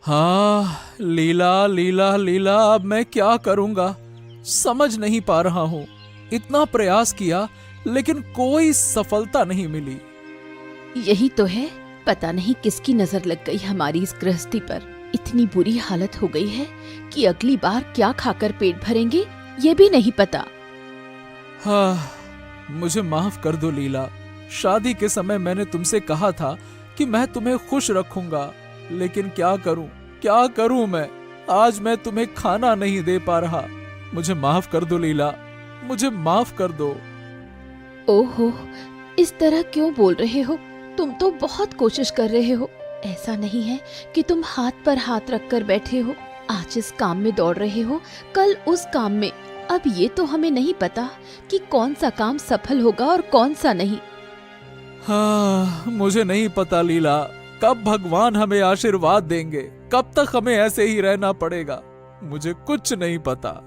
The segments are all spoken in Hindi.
हाँ, लीला लीला लीला, अब मैं क्या करूंगा समझ नहीं पा रहा हूँ। इतना प्रयास किया लेकिन कोई सफलता नहीं मिली। यही तो है, पता नहीं किसकी नजर लग गई हमारी इस गृहस्थी पर। इतनी बुरी हालत हो गई है कि अगली बार क्या खाकर पेट भरेंगे ये भी नहीं पता। हाँ, मुझे माफ कर दो लीला। शादी के समय मैंने तुमसे कहा था कि मैं तुम्हें खुश रखूंगा, लेकिन क्या करूं मैं। आज मैं तुम्हें खाना नहीं दे पा रहा। मुझे माफ कर दो लीला, मुझे माफ कर दो। ओहो, इस तरह क्यों बोल रहे हो? तुम तो बहुत कोशिश कर रहे हो। ऐसा नहीं है कि तुम हाथ पर हाथ रखकर बैठे हो। आज इस काम में दौड़ रहे हो, कल उस काम में। अब ये तो हमें नहीं पता कि कौन सा काम सफल होगा और कौन सा नहीं। हाँ, मुझे नहीं पता लीला, कब भगवान हमें आशीर्वाद देंगे, कब तक हमें ऐसे ही रहना पड़ेगा, मुझे कुछ नहीं पता।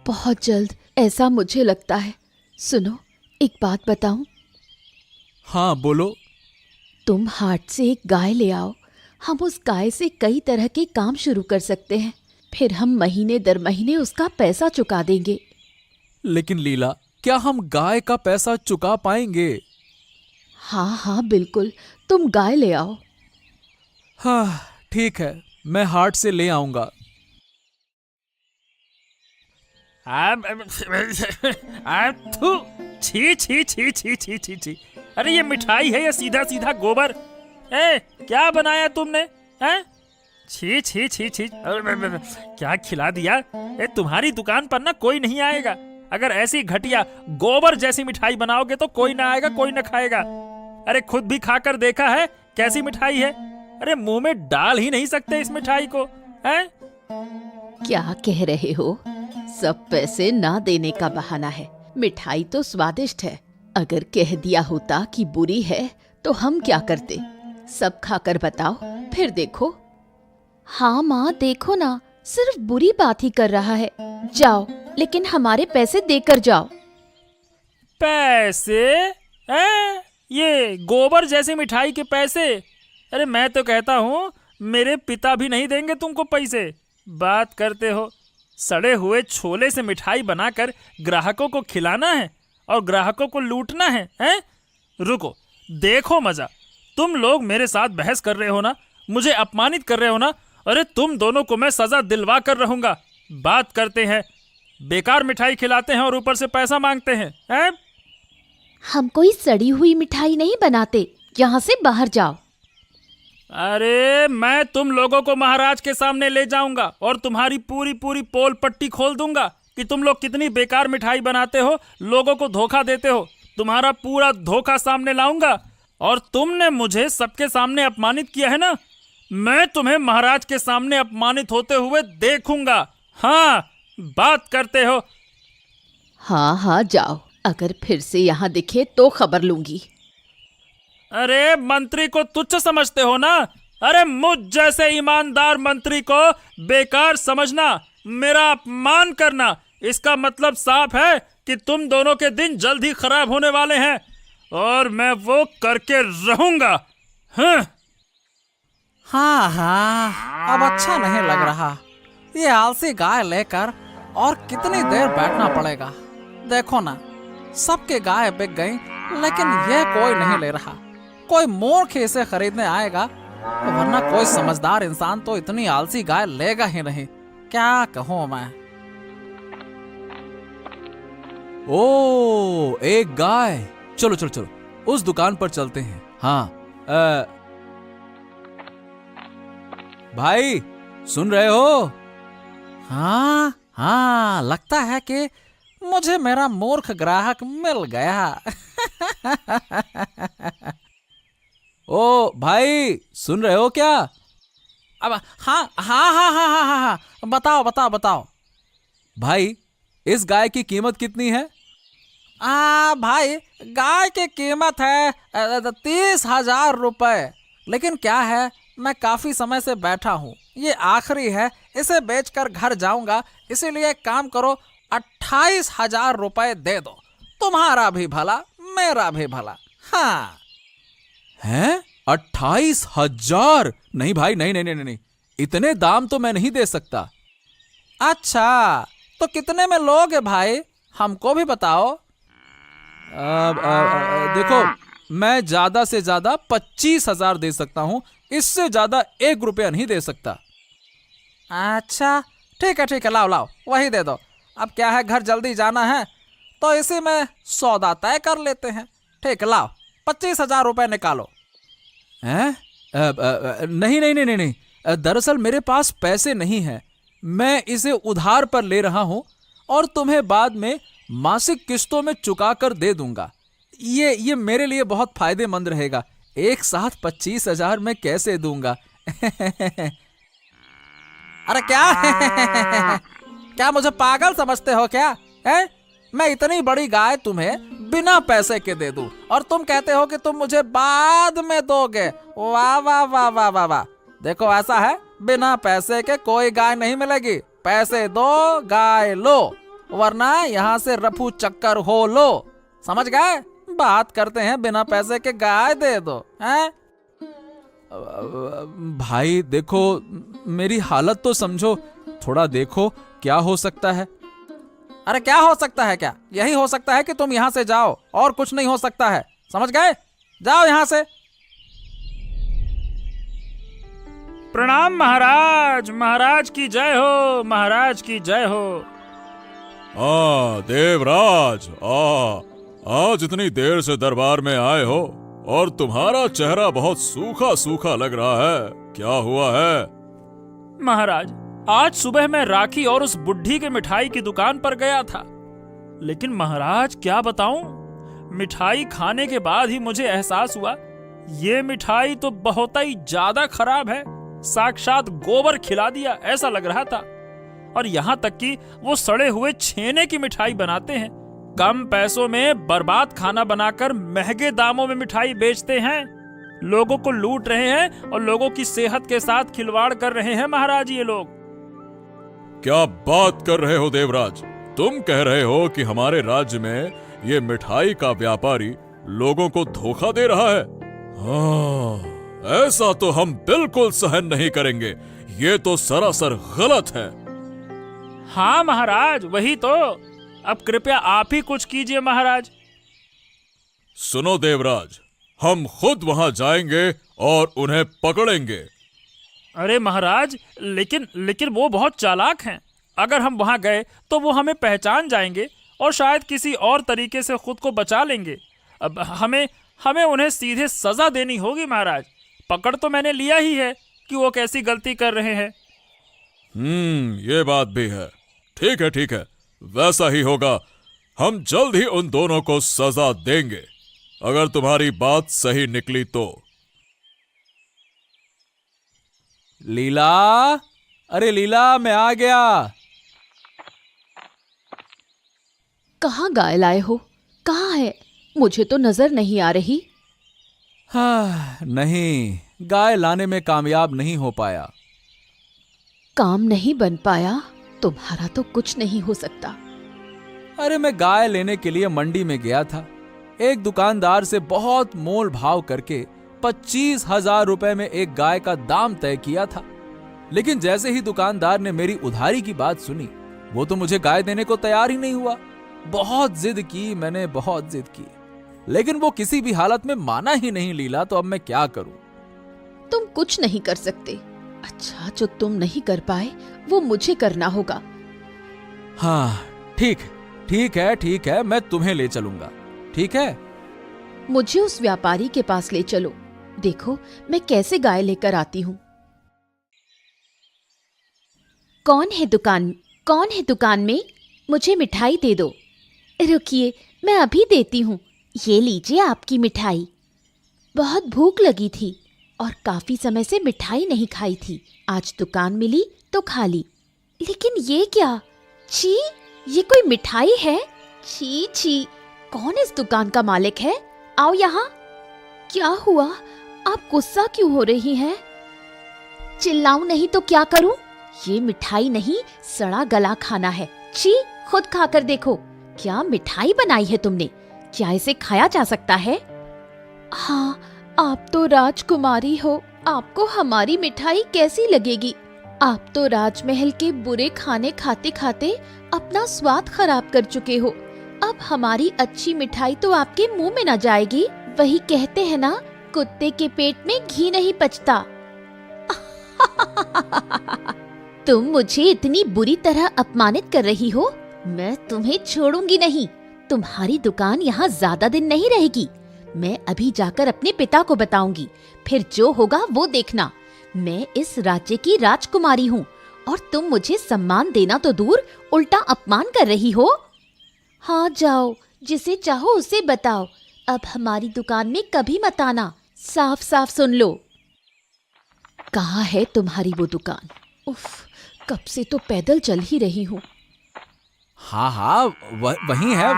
बहुत जल्द, ऐसा मुझे लगता है। सुनो, एक बात बताऊं? हाँ बोलो। तुम हाट से एक गाय ले आओ। हम उस गाय से कई तरह के काम शुरू कर सकते हैं। फिर हम महीने दर महीने उसका पैसा चुका देंगे। लेकिन लीला, क्या हम गाय का पैसा चुका पाएंगे? हाँ हाँ बिल्कुल, तुम गाय ले आओ। हाँ ठीक है, मैं हाट से ले आऊंगा। थू, छी छी छी छी छी छी छी। अरे ये मिठाई है या सीधा सीधा गोबर? क्या बनाया तुमने? छी छी छी छी, क्या खिला दिया? तुम्हारी दुकान पर ना कोई नहीं आएगा। अगर ऐसी घटिया गोबर जैसी मिठाई बनाओगे तो कोई ना आएगा, कोई ना खाएगा। अरे खुद भी खाकर देखा है कैसी मिठाई है? अरे मुंह में डाल ही नहीं सकते इस मिठाई को। क्या कह रहे हो? सब पैसे ना देने का बहाना है। मिठाई तो स्वादिष्ट है। अगर कह दिया होता कि बुरी है तो हम क्या करते? सब खाकर बताओ, फिर देखो। हाँ माँ, देखो ना, सिर्फ बुरी बात ही कर रहा है। जाओ, लेकिन हमारे पैसे देकर जाओ। पैसे? ये गोबर जैसी मिठाई के पैसे? अरे मैं तो कहता हूँ मेरे पिता भी नहीं देंगे तुमको पैसे। बात करते हो, सड़े हुए छोले से मिठाई बनाकर ग्राहकों को खिलाना है और ग्राहकों को लूटना है, हैं? रुको, देखो मजा। तुम लोग मेरे साथ बहस कर रहे हो ना, मुझे अपमानित कर रहे हो ना। अरे तुम दोनों को मैं सजा दिलवा कर रहूंगा। बात करते हैं, बेकार मिठाई खिलाते हैं और ऊपर से पैसा मांगते हैं, हैं? हम कोई सड़ी हुई मिठाई नहीं बनाते। यहाँ से बाहर जाओ। अरे मैं तुम लोगों को महाराज के सामने ले जाऊंगा और तुम्हारी पूरी पूरी पोल पट्टी खोल दूंगा कि तुम लोग कितनी बेकार मिठाई बनाते हो, लोगों को धोखा देते हो। तुम्हारा पूरा धोखा सामने लाऊंगा। और तुमने मुझे सबके सामने अपमानित किया है ना, मैं तुम्हें महाराज के सामने अपमानित होते हुए देखूंगा। हाँ, बात करते हो? हाँ हाँ जाओ, अगर फिर से यहाँ दिखे तो खबर लूंगी। अरे मंत्री को तुच्छ समझते हो ना? अरे मुझ जैसे ईमानदार मंत्री को बेकार समझना, मेरा अपमान करना, इसका मतलब साफ है कि तुम दोनों के दिन जल्द ही खराब होने वाले हैं और मैं वो करके रहूंगा। हाँ हाँ, अब अच्छा नहीं लग रहा। ये आलसी गाय लेकर और कितनी देर बैठना पड़ेगा। देखो ना, सबके गाय बिक गई, लेकिन यह कोई नहीं ले रहा। कोई मूर्ख इसे खरीदने आएगा, वरना कोई समझदार इंसान तो इतनी आलसी गाय लेगा ही नहीं। क्या कहूँ मैं। ओ, एक गाय। चलो चलो चलो, उस दुकान पर चलते हैं। हाँ, भाई सुन रहे हो? हाँ हाँ, लगता है कि मुझे मेरा मूर्ख ग्राहक मिल गया। ओ भाई, सुन रहे हो क्या? अब हाँ हाँ हाँ हाँ हाँ हाँ हाँ, बताओ बताओ बताओ। भाई, इस गाय की कीमत कितनी है? भाई, गाय की कीमत है 30,000 रुपए। लेकिन क्या है, मैं काफी समय से बैठा हूँ, ये आखिरी है, इसे बेचकर घर जाऊंगा। इसीलिए एक काम करो, 28,000 रुपए दे दो। तुम्हारा भी भला, मेरा भी भला। हाँ। हैं? 28,000? नहीं भाई, नहीं नहीं नहीं नहीं, इतने दाम तो मैं नहीं दे सकता। अच्छा, तो कितने में लोगे भाई, हमको भी बताओ। देखो, मैं ज्यादा से ज्यादा 25,000 दे सकता हूं, इससे ज्यादा 1 रुपया नहीं दे सकता। अच्छा ठीक है, लाओ लाओ वही दे दो। अब क्या है, घर जल्दी जाना है तो इसी में सौदा तय कर लेते हैं। ठीक, लाओ 25,000 रुपये निकालो। हैं? नहीं नहीं नहीं नहीं नहीं, दरअसल मेरे पास पैसे नहीं हैं। मैं इसे उधार पर ले रहा हूं और तुम्हें बाद में मासिक किस्तों में चुका कर दे दूंगा। ये मेरे लिए बहुत फायदेमंद रहेगा। एक साथ 25,000 मैं कैसे दूंगा? अरे क्या क्या मुझे पागल समझते हो क्या है? मैं इतनी बड़ी गाय तुम्हें बिना पैसे के दे दूं और तुम कहते हो कि तुम मुझे बाद में दोगे। वाह वाह वाह वाह वाह वाह। देखो ऐसा है, बिना पैसे के कोई गाय नहीं मिलेगी। पैसे दो, गाय लो, वरना यहाँ से रफू चक्कर हो लो। समझ गए? बात करते हैं बिना पैसे के गाय दे दो हैं? भाई देखो, मेरी हालत तो समझो, थोड़ा देखो क्या हो सकता है। अरे क्या हो सकता है? क्या यही हो सकता है कि तुम यहाँ से जाओ, और कुछ नहीं हो सकता है। समझ गए? जाओ यहाँ से। प्रणाम महाराज, महाराज की जय हो, महाराज की जय हो। देवराज, आज इतनी देर से दरबार में आए हो और तुम्हारा चेहरा बहुत सूखा सूखा लग रहा है, क्या हुआ है? महाराज, आज सुबह मैं राखी और उस बुढ़ी के मिठाई की दुकान पर गया था, लेकिन महाराज क्या बताऊं, मिठाई खाने के बाद ही मुझे एहसास हुआ ये मिठाई तो बहुत ही ज्यादा खराब है। साक्षात गोबर खिला दिया ऐसा लग रहा था। और यहाँ तक कि वो सड़े हुए छेने की मिठाई बनाते हैं। कम पैसों में बर्बाद खाना बनाकर महंगे दामों में मिठाई बेचते हैं, लोगों को लूट रहे हैं और लोगों की सेहत के साथ खिलवाड़ कर रहे हैं महाराज ये लोग। क्या बात कर रहे हो देवराज? तुम कह रहे हो कि हमारे राज्य में ये मिठाई का व्यापारी लोगों को धोखा दे रहा है? हाँ, ऐसा तो हम बिल्कुल सहन नहीं करेंगे। ये तो सरासर गलत है। हाँ महाराज, वही तो। अब कृपया आप ही कुछ कीजिए महाराज। सुनो देवराज, हम खुद वहां जाएंगे और उन्हें पकड़ेंगे। अरे महाराज, लेकिन वो बहुत चालाक हैं। अगर हम वहां गए तो वो हमें पहचान जाएंगे और शायद किसी और तरीके से खुद को बचा लेंगे। अब हमें उन्हें सीधे सजा देनी होगी महाराज। पकड़ तो मैंने लिया ही है कि वो कैसी गलती कर रहे हैं। ये बात भी है। ठीक है, वैसा ही होगा। हम जल्द ही उन दोनों को सजा देंगे, अगर तुम्हारी बात सही निकली तो। लीला, अरे लीला, मैं आ गया। कहाँ गाय लाए हो? कहाँ है? मुझे तो नजर नहीं आ रही। हाँ, नहीं, गाय लाने में कामयाब नहीं हो पाया। काम नहीं बन पाया? तुम्हारा तो कुछ नहीं हो सकता। अरे मैं गाय लेने के लिए मंडी में गया था। एक दुकानदार से बहुत मोल भाव करके 25,000 रुपए में एक गाय का दाम तय किया था। लेकिन जैसे ही दुकानदार ने मेरी उधारी की बात सुनी, वो तो मुझे गाय देने को तैयार ही नहीं हुआ। बहुत जिद की मैंने, बहुत जिद की, लेकिन वो किसी भी हालत में माना ही नहीं लीला। तो अब मैं क्या करूं? तुम कुछ नहीं कर सकते। अच्छा, जो तुम नहीं कर पाए वो मुझे करना होगा। हाँ, ठीक है, मैं तुम्हें ले चलूंगा। ठीक है? मुझे उस व्यापारी के पास ले चलो। देखो मैं कैसे गाय लेकर आती हूँ। कौन है दुकान में? मुझे मिठाई दे दो। रुकिए, मैं अभी देती हूँ। ये लीजिए आपकी मिठाई। बहुत भूख लगी थी और काफी समय से मिठाई नहीं खाई थी। आज दुकान मिली तो खा ली। लेकिन ये क्या? छी, ये कोई मिठाई है? छी छी, कौन इस दुकान का मालिक है? आओ यहाँ। क्या हुआ? आप गुस्सा क्यों हो रही हैं? चिल्लाऊं नहीं तो क्या करूं? ये मिठाई नहीं, सड़ा गला खाना है। छी, खुद खाकर देखो। क्या मिठाई बनाई है तुमने? क्या इसे खाया जा सकता है? हाँ, आप तो राजकुमारी हो, आपको हमारी मिठाई कैसी लगेगी? आप तो राजमहल के बुरे खाने खाते खाते अपना स्वाद खराब कर चुके हो। अब हमारी अच्छी मिठाई तो आपके मुंह में न जाएगी। वही कहते हैं ना, कुत्ते के पेट में घी नहीं पचता। तुम मुझे इतनी बुरी तरह अपमानित कर रही हो, मैं तुम्हें छोड़ूंगी नहीं। तुम्हारी दुकान यहाँ ज्यादा दिन नहीं रहेगी। मैं अभी जाकर अपने पिता को बताऊंगी, फिर जो होगा वो देखना। मैं इस राज्य की राजकुमारी हूँ और तुम मुझे सम्मान देना तो दूर, उल्टा अपमान कर रही हो। हाँ जाओ, जिसे चाहो उसे बताओ। अब हमारी दुकान में कभी मत आना, साफ साफ सुन लो। कहाँ है तुम्हारी वो दुकान? उफ, कब से तो पैदल चल ही रही हूँ। हाँ हाँ, वही है।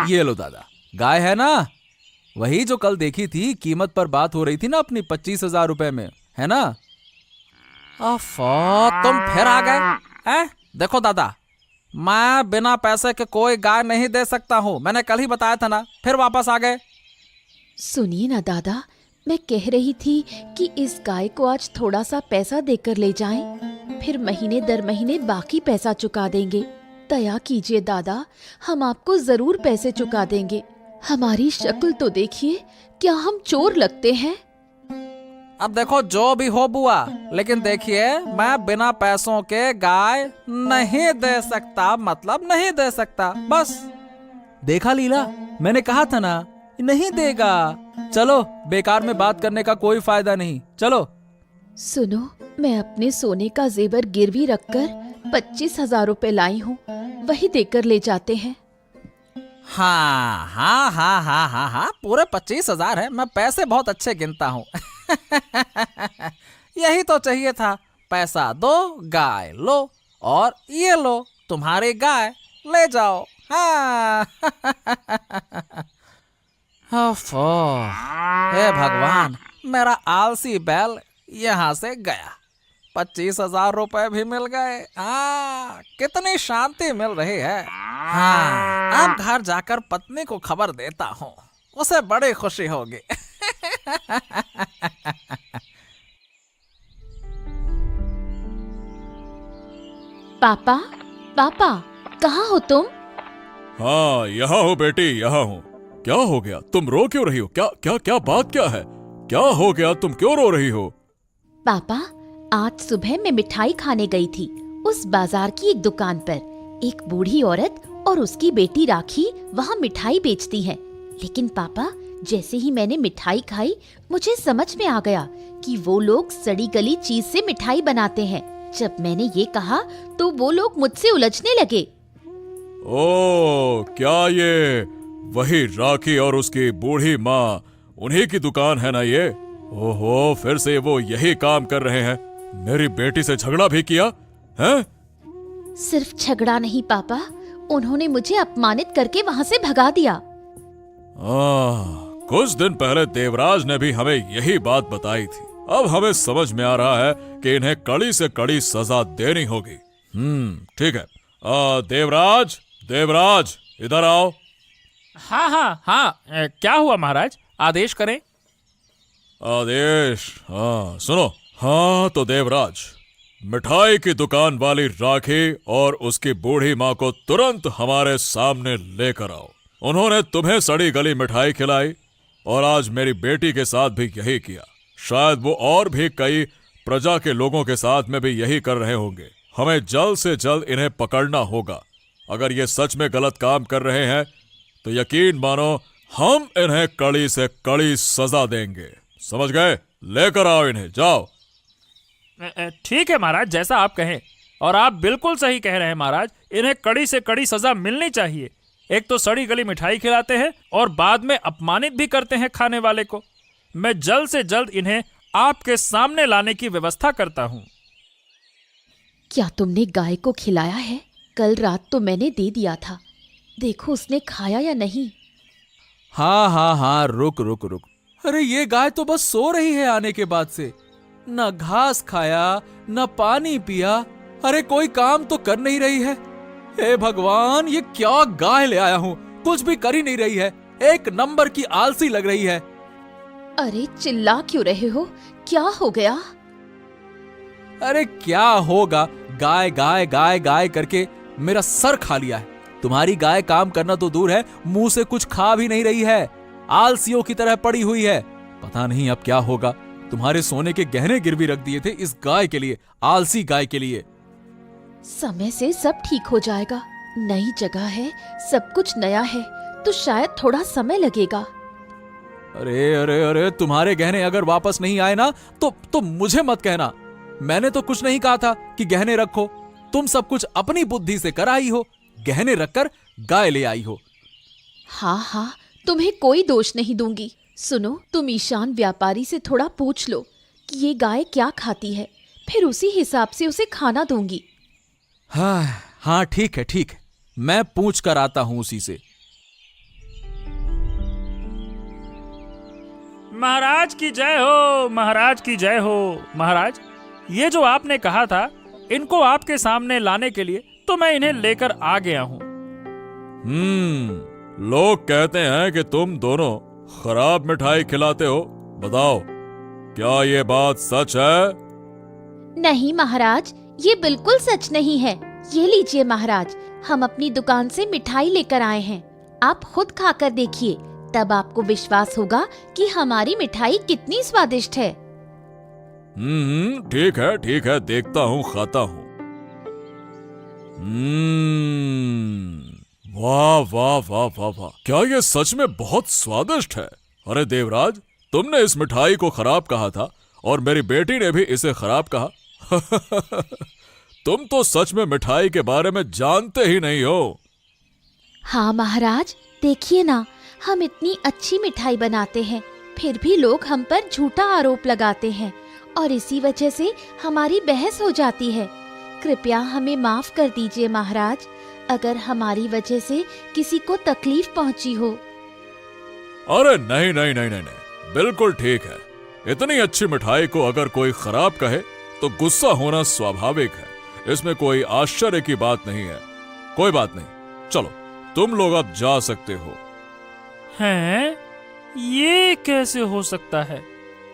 ये लो दादा, गाय है ना? वही जो कल देखी थी, कीमत पर बात हो रही थी ना अपनी 25,000 रुपए में, है ना? तुम फिर आ गए? देखो दादा, मैं बिना पैसे के कोई गाय नहीं दे सकता हूँ। मैंने कल ही बताया था ना, फिर वापस आ गए। सुनिए ना दादा, मैं कह रही थी कि इस गाय को आज थोड़ा सा पैसा देकर ले जाएं, फिर महीने दर महीने बाकी पैसा चुका देंगे। दया कीजिए दादा, हम आपको जरूर पैसे चुका देंगे। हमारी शक्ल तो देखिए, क्या हम चोर लगते हैं? अब देखो जो भी हो बुआ, लेकिन देखिए, मैं बिना पैसों के गाय नहीं दे सकता, मतलब नहीं दे सकता, बस। देखा लीला, मैंने कहा था ना, नहीं देगा। चलो, बेकार में बात करने का कोई फायदा नहीं, चलो। सुनो, मैं अपने सोने का जेवर गिरवी रखकर 25,000 रुपए लाई हूँ, वही देकर ले जाते हैं। हाँ, पूरे 25,000 है। मैं पैसे बहुत अच्छे गिनता हूँ। यही तो चाहिए था। पैसा दो, गाय लो, और ये लो तुम्हारी गाय, ले जाओ। हाँ। हे भगवान, मेरा आलसी बैल यहाँ से गया। 25,000 रुपए भी मिल गए। कितनी शांति मिल रही है। हाँ, अब घर जाकर पत्नी को खबर देता हूँ, उसे बड़ी खुशी होगी। पापा, पापा, कहाँ हो तुम? हाँ, यहाँ हूँ बेटी, यहाँ हूँ। क्या हो गया? तुम रो क्यों रही हो? क्या क्या क्या बात क्या है? क्या हो गया? तुम क्यों रो रही हो? पापा, आज सुबह मैं मिठाई खाने गई थी। उस बाजार की एक दुकान पर एक बूढ़ी औरत और उसकी बेटी राखी वहाँ मिठाई बेचती हैं। लेकिन पापा, जैसे ही मैंने मिठाई खाई, मुझे समझ में आ गया कि वो लोग सड़ी गली चीज से मिठाई बनाते हैं। जब मैंने ये कहा तो वो लोग मुझसे उलझने लगे। ओ, क्या ये वही राखी और उसकी बूढ़ी माँ, उन्हीं की दुकान है ना ये? ओहो, फिर से वो यही काम कर रहे हैं। मेरी बेटी से झगड़ा भी किया है? सिर्फ झगड़ा नहीं पापा, उन्होंने मुझे अपमानित करके वहाँ से भगा दिया। कुछ दिन पहले देवराज ने भी हमें यही बात बताई थी। अब हमें समझ में आ रहा है कि इन्हें कड़ी से कड़ी सजा देनी होगी। ठीक है। देवराज, देवराज, इधर आओ। हाँ, क्या हुआ महाराज? आदेश करें। आदेश? हाँ, सुनो। हाँ तो देवराज, मिठाई की दुकान वाली राखी और उसकी बूढ़ी माँ को तुरंत हमारे सामने लेकर आओ। उन्होंने तुम्हें सड़ी गली मिठाई खिलाई और आज मेरी बेटी के साथ भी यही किया। शायद वो और भी कई प्रजा के लोगों के साथ में भी यही कर रहे होंगे। हमें जल्द से जल्द इन्हें पकड़ना होगा। अगर ये सच में गलत काम कर रहे हैं तो यकीन मानो, हम इन्हें कड़ी से कड़ी सजा देंगे। समझ गए? लेकर आओ इन्हें, जाओ। ठीक है महाराज, जैसा आप कहें। और आप बिल्कुल सही कह रहे हैं महाराज, इन्हें कड़ी से कड़ी सजा मिलनी चाहिए। एक तो सड़ी गली मिठाई खिलाते हैं और बाद में अपमानित भी करते हैं खाने वाले को। मैं जल्द से जल्द इन्हें आपके सामने लाने की व्यवस्था करता हूँ। क्या तुमने गाय को खिलाया है? कल रात तो मैंने दे दिया था, देखो उसने खाया या नहीं। हाँ, रुक। अरे ये गाय तो बस सो रही है आने के बाद से। न घास खाया, न पानी पिया। अरे कोई काम तो कर नहीं रही है। हे भगवान, ये क्या गाय ले आया हूँ, कुछ भी कर ही नहीं रही है। एक नंबर की आलसी लग रही है। अरे चिल्ला क्यों रहे हो? क्या हो गया? अरे क्या होगा, गाय गाय गाय गाय करके मेरा सर खा लिया है। तुम्हारी गाय काम करना तो दूर है, मुंह से कुछ खा भी नहीं रही है, आलसियों की तरह पड़ी हुई है। पता नहीं अब क्या होगा। तुम्हारे सोने के गहने गिरवी रख दिए थे इस गाय के लिए, आलसी गाय के लिए। समय से सब ठीक हो जाएगा। नई जगह है, सब कुछ नया है, तो शायद थोड़ा समय लगेगा। अरे अरे अरे, तुम्हारे गहने अगर वापस नहीं आए ना तो मुझे मत कहना। मैंने तो कुछ नहीं कहा था कि गहने रखो। तुम सब कुछ अपनी बुद्धि से कर आई हो, गहने रखकर गाय ले आई हो। हाँ हाँ, तुम्हें कोई दोष नहीं दूंगी। सुनो, तुम ईशान व्यापारी से थोड़ा पूछ लो कि ये गाय क्या खाती है, फिर उसी हिसाब से उसे खाना दूंगी। हाँ ठीक है ठीक है, मैं पूछ कर आता हूं उसी से। महाराज की जय हो, महाराज की जय हो। महाराज, ये जो आपने कहा था इनको आपके सामने लाने के लिए तो मैं इन्हें लेकर आ गया हूँ। लोग कहते हैं कि तुम दोनों खराब मिठाई खिलाते हो। बताओ, क्या ये बात सच है? नहीं महाराज, ये बिल्कुल सच नहीं है। ये लीजिए महाराज, हम अपनी दुकान से मिठाई लेकर आए हैं। आप खुद खाकर देखिए, तब आपको विश्वास होगा कि हमारी मिठाई कितनी स्वादिष्ट है। ठीक है, देखता हूँ, खाता हूँ। वाह वाह वाह वाह वाह, क्या ये सच में बहुत स्वादिष्ट है। अरे देवराज, तुमने इस मिठाई को खराब कहा था और मेरी बेटी ने भी इसे खराब कहा। तुम तो सच में मिठाई के बारे में जानते ही नहीं हो। हाँ महाराज, देखिए ना, हम इतनी अच्छी मिठाई बनाते हैं, फिर भी लोग हम पर झूठा आरोप लगाते हैं और इसी वजह से हमारी बहस हो जाती है। कृपया हमें माफ कर दीजिए महाराज, अगर हमारी वजह से किसी को तकलीफ पहुंची हो। अरे नहीं नहीं नहीं नहीं नहीं, बिल्कुल ठीक है। इतनी अच्छी मिठाई को अगर कोई खराब कहे तो गुस्सा होना स्वाभाविक है, इसमें कोई आश्चर्य की बात नहीं है। कोई बात नहीं, चलो तुम लोग अब जा सकते हो। हैं? ये कैसे हो सकता है?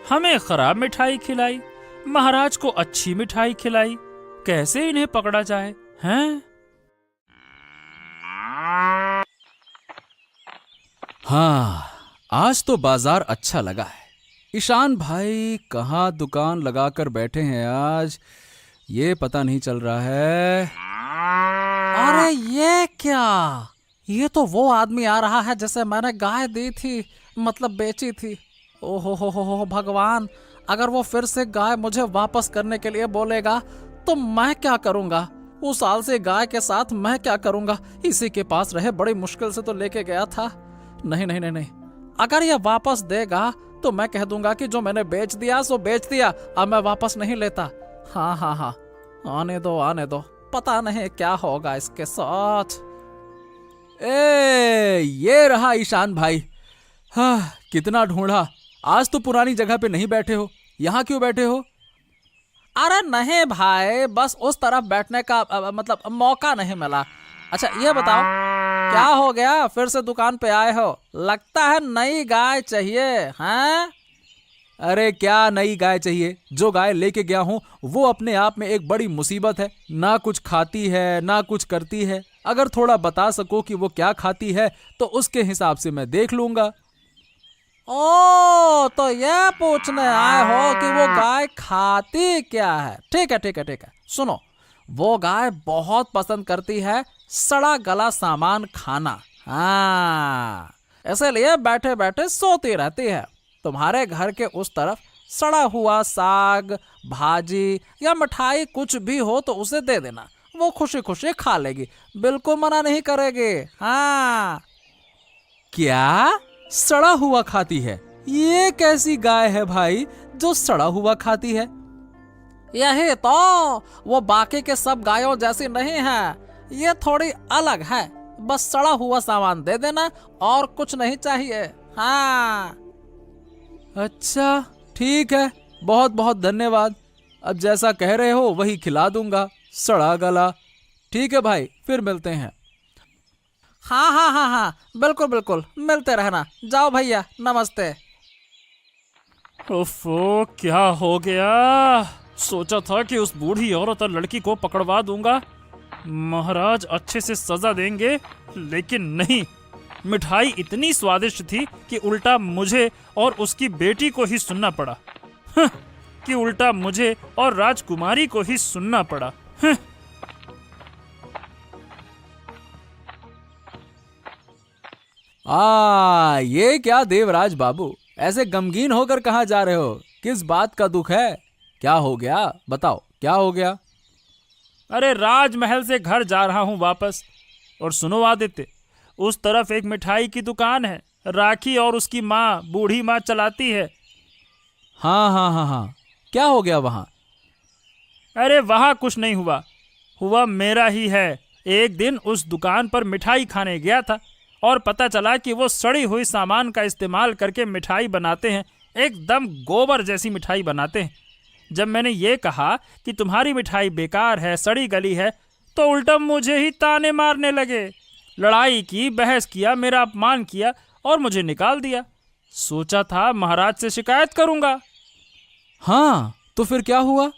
हमें खराब मिठाई खिलाई, महाराज को अच्छी मिठाई खिलाई, कैसे इन्हें पकड़ा जाए? हैं? हाँ, आज तो बाजार अच्छा लगा है। ईशान भाई कहाँ दुकान लगाकर बैठे हैं आज, ये पता नहीं चल रहा है। अरे ये क्या, ये तो वो आदमी आ रहा है जिसे मैंने गाय दी थी, मतलब बेची थी। ओहो हो भगवान, अगर वो फिर से गाय मुझे वापस करने के लिए बोलेगा तो मैं क्या करूंगा? उस साल से गाय के साथ मैं क्या करूंगा? इसी के पास रहे, बड़ी मुश्किल से तो लेके गया था। नहीं नहीं नहीं नहीं, अगर ये वापस देगा तो मैं कह दूंगा कि जो मैंने बेच दिया सो बेच दिया, अब मैं वापस नहीं लेता। हाँ हाँ हाँ, आने दो, पता नहीं क्या होगा इसके साथ। ये रहा ईशान भाई। हाँ, कितना ढूंढा, आज तो पुरानी जगह पे नहीं बैठे हो, यहाँ क्यों बैठे हो? अरे नहीं भाई, बस उस तरफ बैठने का मतलब मौका नहीं मिला। अच्छा ये बताओ, क्या हो गया, फिर से दुकान पे आए हो? लगता है नई गाय चाहिए, हैं? अरे क्या नई गाय चाहिए, जो गाय लेके गया हूं वो अपने आप में एक बड़ी मुसीबत है। ना कुछ खाती है ना कुछ करती है। अगर थोड़ा बता सको कि वो क्या खाती है तो उसके हिसाब से मैं देख लूंगा। ओ, तो ये पूछने आए हो कि वो गाय खाती क्या है? ठीक है, सुनो, वो गाय बहुत पसंद करती है सड़ा गला सामान खाना। हाँ, इसलिए बैठे बैठे सोती रहती है। तुम्हारे घर के उस तरफ सड़ा हुआ साग, भाजी या मिठाई कुछ भी हो तो उसे दे देना, वो खुशी खुशी खा लेगी, बिल्कुल मना नहीं करेगी। हाँ। क्या सड़ा हुआ खाती है? ये कैसी गाय है भाई जो सड़ा हुआ खाती है? यही तो, वो बाकी के सब गायों जैसी नहीं है, ये थोड़ी अलग है। बस सड़ा हुआ सामान दे देना और कुछ नहीं चाहिए। हाँ। अच्छा ठीक है, बहुत बहुत धन्यवाद। अब जैसा कह रहे हो वही खिला दूंगा, सड़ा गला। ठीक है भाई, फिर मिलते हैं। हाँ, बिल्कुल, मिलते रहना। जाओ भैया, नमस्ते। ओफो, क्या हो गया? सोचा था कि उस बूढ़ी औरत और लड़की को पकड़वा दूंगा, महाराज अच्छे से सजा देंगे, लेकिन नहीं। मिठाई इतनी स्वादिष्ट थी कि उल्टा मुझे और उसकी बेटी को ही सुनना पड़ा। कि उल्टा मुझे और राजकुमारी को ही सुनना पड़ा। ये क्या देवराज बाबू, ऐसे गमगीन होकर कहाँ जा रहे हो? किस बात का दुख है? क्या हो गया, बताओ क्या हो गया? अरे राजमहल से घर जा रहा हूँ वापस। और सुनो आदित्य, उस तरफ एक मिठाई की दुकान है, राखी और उसकी माँ, बूढ़ी माँ चलाती है। हाँ हाँ हाँ हाँ, क्या हो गया वहां? अरे वहाँ कुछ नहीं हुआ, हुआ मेरा ही है। एक दिन उस दुकान पर मिठाई खाने गया था और पता चला कि वो सड़ी हुई सामान का इस्तेमाल करके मिठाई बनाते हैं, एकदम गोबर जैसी मिठाई बनाते हैं। जब मैंने ये कहा कि तुम्हारी मिठाई बेकार है, सड़ी गली है, तो उल्टा मुझे ही ताने मारने लगे। लड़ाई की, बहस किया, मेरा अपमान किया और मुझे निकाल दिया। सोचा था महाराज से शिकायत करूंगा। हाँ, तो फिर क्या हुआ?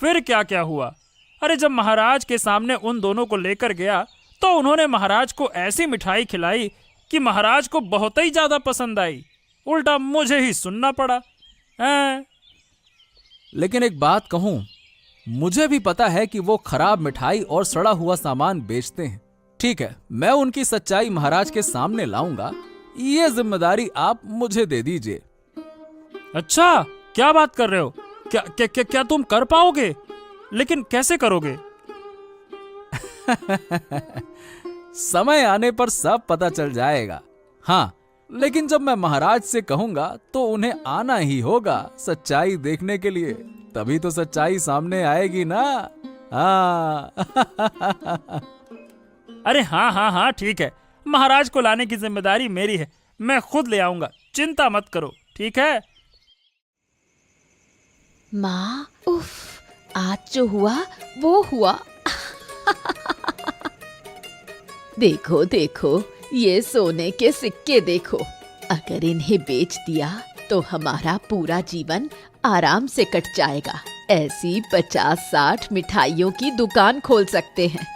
फिर क्या क्या हुआ? अरे जब महाराज के सामने उन दोनों को लेकर गया तो उन्होंने महाराज को ऐसी मिठाई खिलाई कि महाराज को बहुत ही ज्यादा पसंद आई। उल्टा मुझे ही सुनना पड़ा। लेकिन एक बात कहूं, मुझे भी पता है कि वो खराब मिठाई और सड़ा हुआ सामान बेचते हैं। ठीक है, मैं उनकी सच्चाई महाराज के सामने लाऊंगा। ये जिम्मेदारी आप मुझे दे दीजिए। अच्छा, क्या बात कर रहे हो? क्या तुम कर पाओगे? लेकिन कैसे करोगे? समय आने पर सब पता चल जाएगा। हाँ, लेकिन जब मैं महाराज से कहूंगा तो उन्हें आना ही होगा सच्चाई देखने के लिए, तभी तो सच्चाई सामने आएगी ना। हाँ। अरे हाँ हाँ हाँ, ठीक है, महाराज को लाने की जिम्मेदारी मेरी है, मैं खुद ले आऊंगा, चिंता मत करो, ठीक है? माँ, उफ, आज जो हुआ वो हुआ। देखो देखो, ये सोने के सिक्के देखो। अगर इन्हें बेच दिया तो हमारा पूरा जीवन आराम से कट जाएगा। ऐसी 50-60 मिठाइयों की दुकान खोल सकते हैं।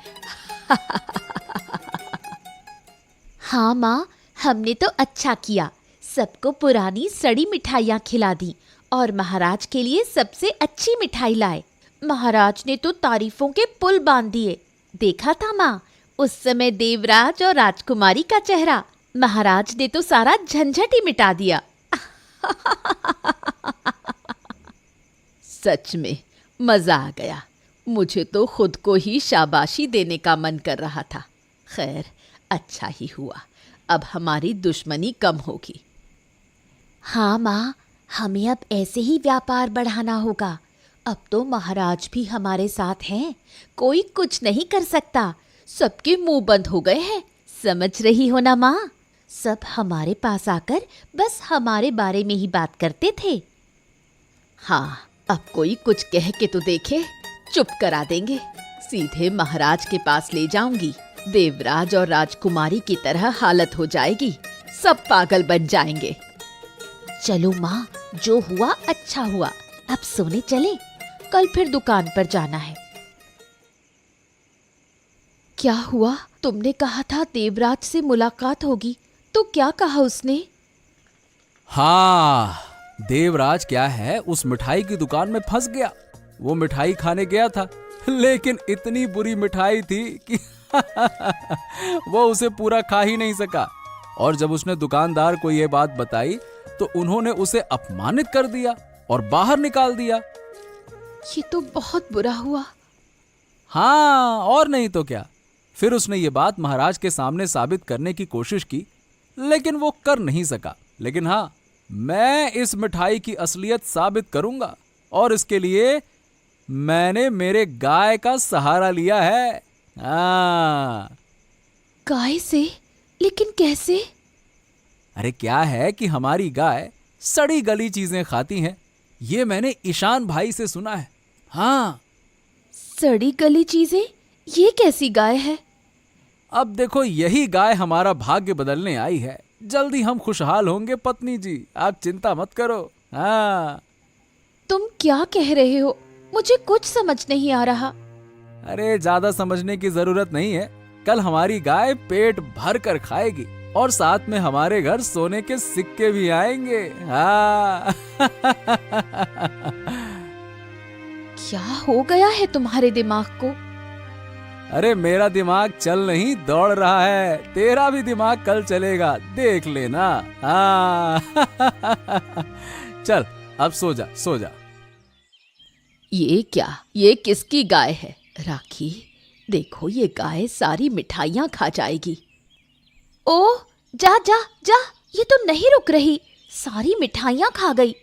हाँ माँ, हमने तो अच्छा किया, सबको पुरानी सड़ी मिठाइयाँ खिला दी और महाराज के लिए सबसे अच्छी मिठाई लाए। महाराज ने तो तारीफों के पुल बांध दिए। देखा था माँ, उस समय देवराज और राजकुमारी का चेहरा। महाराज ने तो सारा झंझट ही मिटा दिया। सच में मजा आ गया। मुझे तो खुद को ही शाबाशी देने का मन कर रहा था। खैर, अच्छा ही हुआ, अब हमारी दुश्मनी कम होगी। हाँ माँ, हमें अब ऐसे ही व्यापार बढ़ाना होगा। अब तो महाराज भी हमारे साथ हैं, कोई कुछ नहीं कर सकता। सबके मुंह बंद हो गए हैं, समझ रही हो ना माँ? सब हमारे पास आकर बस हमारे बारे में ही बात करते थे। हाँ, अब कोई कुछ कह के तो देखे, चुप करा देंगे। सीधे महाराज के पास ले जाऊंगी। देवराज और राजकुमारी की तरह हालत हो जाएगी, सब पागल बन जाएंगे। चलो माँ, जो हुआ अच्छा हुआ, अब सोने चले, कल फिर दुकान पर जाना है। क्या हुआ? तुमने कहा था देवराज से मुलाकात होगी, तो क्या कहा उसने? हाँ, देवराज क्या है, उस मिठाई की दुकान में फंस गया। वो मिठाई खाने गया था, लेकिन इतनी बुरी मिठाई थी कि वो उसे पूरा खा ही नहीं सका। और जब उसने दुकानदार को ये बात बताई तो उन्होंने उसे अपमानित कर दिया और बाहर निकाल दिया। ये तो बहुत बुरा हुआ। हाँ, और नहीं तो क्या। फिर उसने ये बात महाराज के सामने साबित करने की कोशिश की, लेकिन वो कर नहीं सका। लेकिन हाँ, मैं इस मिठाई की असलियत साबित करूंगा और इसके लिए मैंने मेरे गाय का सहारा लिया है। हाँ। गाय से? लेकिन कैसे? अरे क्या है कि हमारी गाय सड़ी गली चीजें खाती हैं, ये मैंने ईशान भाई से सुना है। हाँ। सड़ी गली चीजें? ये कैसी गाय है? अब देखो, यही गाय हमारा भाग्य बदलने आई है। जल्दी हम खुशहाल होंगे पत्नी जी, आप चिंता मत करो। हाँ। तुम क्या कह रहे हो? मुझे कुछ समझ नहीं आ रहा। अरे ज्यादा समझने की जरूरत नहीं है। कल हमारी गाय पेट भर कर खाएगी और साथ में हमारे घर सोने के सिक्के भी आएंगे। हाँ। क्या हो गया है तुम्हारे दिमाग को? अरे मेरा दिमाग चल नहीं दौड़ रहा है, तेरा भी दिमाग कल चलेगा, देख लेना। हाँ। चल अब सो जा, सो जा। ये क्या? ये किसकी गाय है? राखी, देखो ये गाय सारी मिठाइयां खा जाएगी। ओह, जा जा जा, ये तो नहीं रुक रही, सारी मिठाइयां खा गई।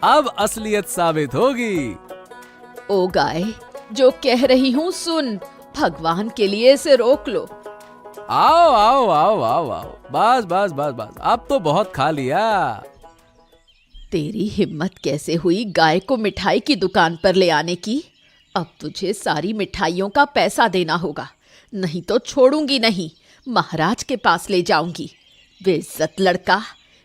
अब असलियत साबित होगी। ओ गाय, जो कह रही हूँ सुन, भगवान के लिए इसे रोक लो। आओ आओ आओ आओ आओ, बस बस बस बस, अब तो बहुत खा लिया। तेरी हिम्मत कैसे हुई गाय को मिठाई की दुकान पर ले आने की? अब तुझे सारी मिठाइयों का पैसा देना होगा, नहीं तो छोड़ूंगी नहीं, महाराज के पास ले जाऊंगी। बेइज्जत लड़का,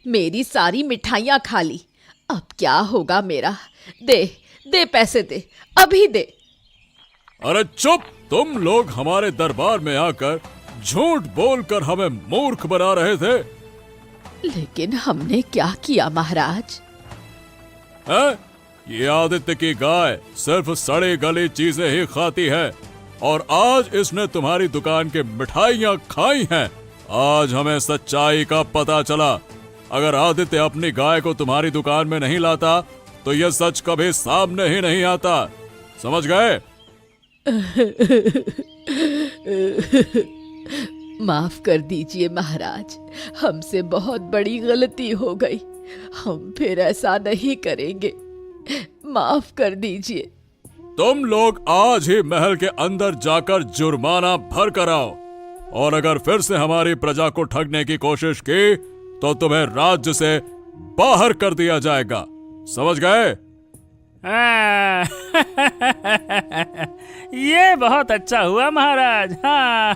मेरी सारी मिठाइयां खा ली, अब क्या होगा मेरा? दे दे, पैसे दे, अभी दे। अरे चुप! तुम लोग हमारे दरबार में आकर झूठ बोलकर हमें मूर्ख बना रहे थे। लेकिन हमने क्या किया महाराज? हैं? ये आदित्य की गाय सिर्फ सड़ी गली चीजें ही खाती है और आज इसने तुम्हारी दुकान की मिठाइयां खाई हैं। आज हमें सच्चाई का पता चला। अगर आदित्य अपनी गाय को तुम्हारी दुकान में नहीं लाता तो यह सच कभी सामने ही नहीं आता। समझ गए? माफ कर दीजिए महाराज, हमसे बहुत बड़ी गलती हो गई, हम फिर ऐसा नहीं करेंगे, माफ कर दीजिए। तुम लोग आज ही महल के अंदर जाकर जुर्माना भर कर आओ और अगर फिर से हमारी प्रजा को ठगने की कोशिश की तो तुम्हें राज्य से बाहर कर दिया जाएगा। समझ गए? हाँ। ये बहुत अच्छा हुआ महाराज। हाँ।